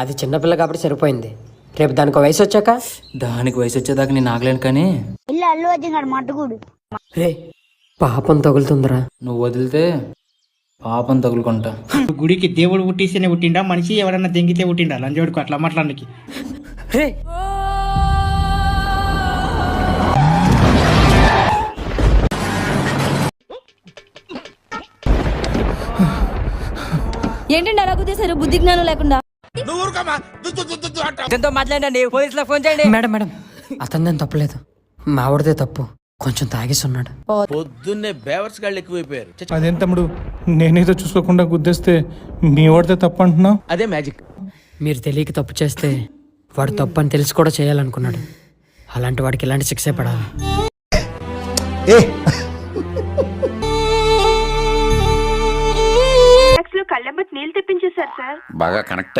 అది చిన్నపిల్ల కాబట్టి సరిపోయింది. రేపు దానికి వయసు వచ్చాక దానికి వయసు వచ్చేదాకా నేను ఆగలేను కానీ అల్లు అర్జున్ మట్టుకుడు రే పాపం తగులుతుందిరా. నువ్వు వదిలితే పాపం తగులుకుంటా. గుడికి దేవుడు పుట్టిస్తేనే పుట్టిండా మనిషి ఎవడన్నా దెంగితే పుట్టిండా లంజోడుకు అట్లా మాట్లాడానికి. రే ఏంటండి అలా గుద్దేశారు బుద్ధి జ్ఞానం లేకుండా? మాట్లాడండి, పోలీసులకు ఫోన్ చేయండి. మేడం మేడం అతనిదేం తప్పలేదు, మావాడిదే తప్పు. కొంచెం తాగేస్తున్నాడు. పొద్దున్నే బేవర్స్ గాళ్ళు ఎక్కువైపోయారు. అదేం తమ్ముడు, నేనేదో చూసుకోకుండా గుద్దేస్తే మీ వాడితే తప్పు అంటున్నావు? అదే మ్యాజిక్. మీరు తెలియక తప్పు చేస్తే వాడు తప్పు అని తెలిసి కూడా చేయాలనుకున్నాడు. అలాంటి వాడికి ఇలాంటి శిక్షే పడాలి. కళ్ళెంబట్ నీళ్ళు తెప్పించేశారు సార్. బాగా కనెక్ట్